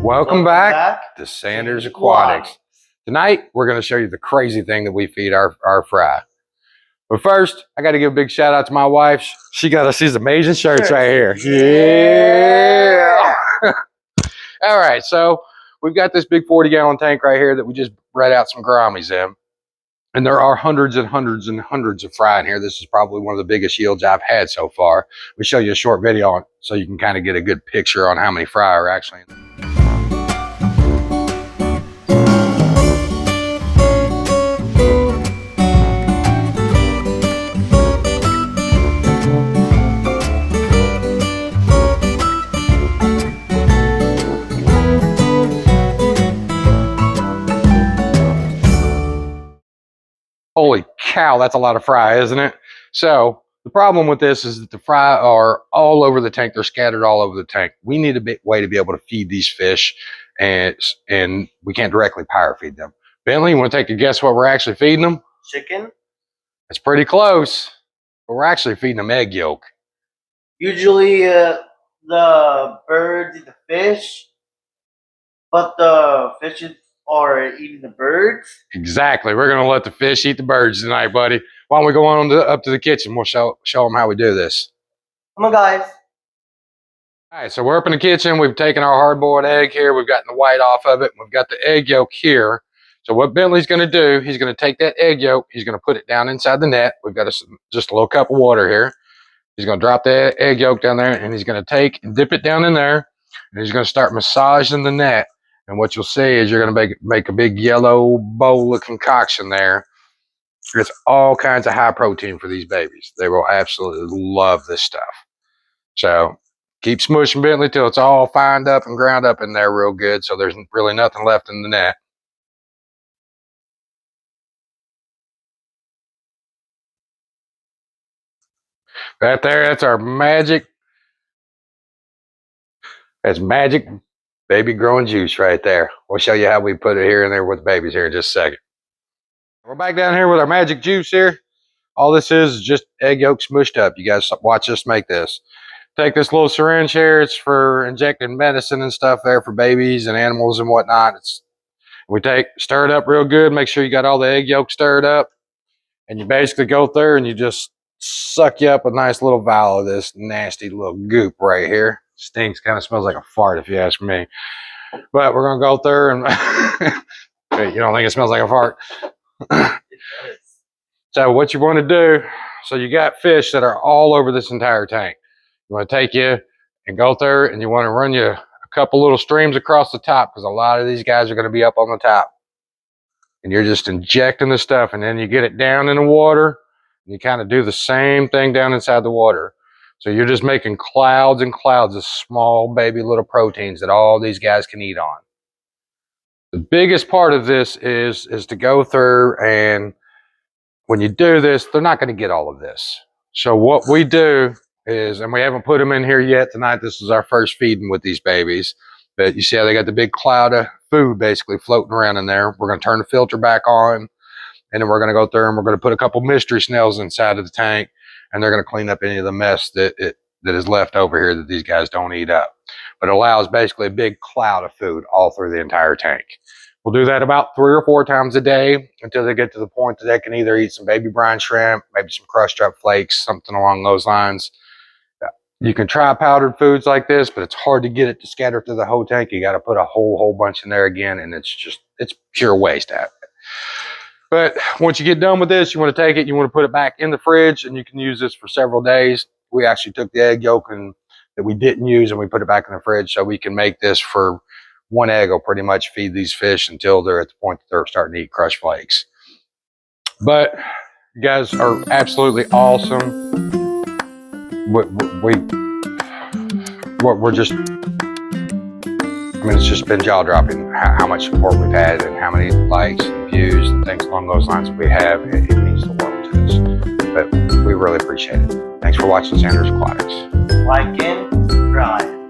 Welcome back to Sanders Aquatics. Tonight, we're going to show you the crazy thing that we feed our fry. But first, I got to give a big shout out to my wife. She got us these amazing shirts right here. Yeah! All right, so we've got this big 40-gallon tank right here that we just bred out some gouramis in. And there are hundreds and hundreds and hundreds of fry in here. This is probably one of the biggest yields I've had so far. We'll show you a short video on it so you can kind of get a good picture on how many fry are actually in there. Holy cow, that's a lot of fry, isn't it? So the problem with this is that the fry are all over the tank. They're scattered all over the tank. We need a way to be able to feed these fish, and we can't directly power feed them. Bentley, you want to take a guess what we're actually feeding them? Chicken? It's pretty close, but we're actually feeding them egg yolk. Usually the birds eat the fish, but the fishes are eating the birds. Exactly. We're going to let the fish eat the birds tonight, buddy. Why don't we go on up to the kitchen? We'll show them how we do this. Come on, guys. All right, so we're up in the kitchen. We've taken our hard-boiled egg here. We've gotten the white off of it. We've got the egg yolk here. So what Bentley's going to do, he's going to take that egg yolk. He's going to put it down inside the net. We've got just a little cup of water here. He's going to drop the egg yolk down there, and he's going to take and dip it down in there, and he's going to start massaging the net. And what you'll see is you're going to make a big yellow bowl of concoction there. It's all kinds of high protein for these babies. They will absolutely love this stuff. So keep smushing, Bentley, till it's all fined up and ground up in there real good, so there's really nothing left in the net. Right there, that's our magic. That's magic baby growing juice right there. We'll show you how we put it here and there with the babies here in just a second. We're back down here with our magic juice here. All this is just egg yolk smushed up. You guys watch us make this. Take this little syringe here. It's for injecting medicine and stuff there for babies and animals and whatnot. Stir it up real good. Make sure you got all the egg yolk stirred up. And you basically go through and you just suck you up a nice little vial of this nasty little goop right here. Stinks, kind of smells like a fart if you ask me. But we're going to go through and you don't think it smells like a fart? So what you want to do, so you got fish that are all over this entire tank. You want to take you and go through and you want to run you a couple little streams across the top, because a lot of these guys are going to be up on the top. And you're just injecting the stuff, and then you get it down in the water. And you kind of do the same thing down inside the water. So you're just making clouds and clouds of small baby little proteins that all these guys can eat on. The biggest part of this is to go through, and when you do this, they're not going to get all of this. So what we do is, and we haven't put them in here yet tonight, this is our first feeding with these babies, but you see how they got the big cloud of food basically floating around in there. We're going to turn the filter back on, and then we're going to go through and we're going to put a couple mystery snails inside of the tank, and they're going to clean up any of the mess that is left over here that these guys don't eat up. But it allows basically a big cloud of food all through the entire tank. We'll do that about 3 or 4 times a day until they get to the point that they can either eat some baby brine shrimp, maybe some crushed up flakes, something along those lines. You can try powdered foods like this, but it's hard to get it to scatter through the whole tank. You got to put a whole bunch in there again, and it's pure waste to have it. But once you get done with this, you want to take it, you want to put it back in the fridge, and you can use this for several days. We actually took the egg yolk that we didn't use, and we put it back in the fridge, so we can make this for one egg will pretty much feed these fish until they're at the point that they're starting to eat crushed flakes. But you guys are absolutely awesome. We're just, I mean, it's just been jaw-dropping how much support we've had and how many likes and views and things along those lines that we have. It means the world to us. But we really appreciate it. Thanks for watching Sanders Aquatics. Like and subscribe.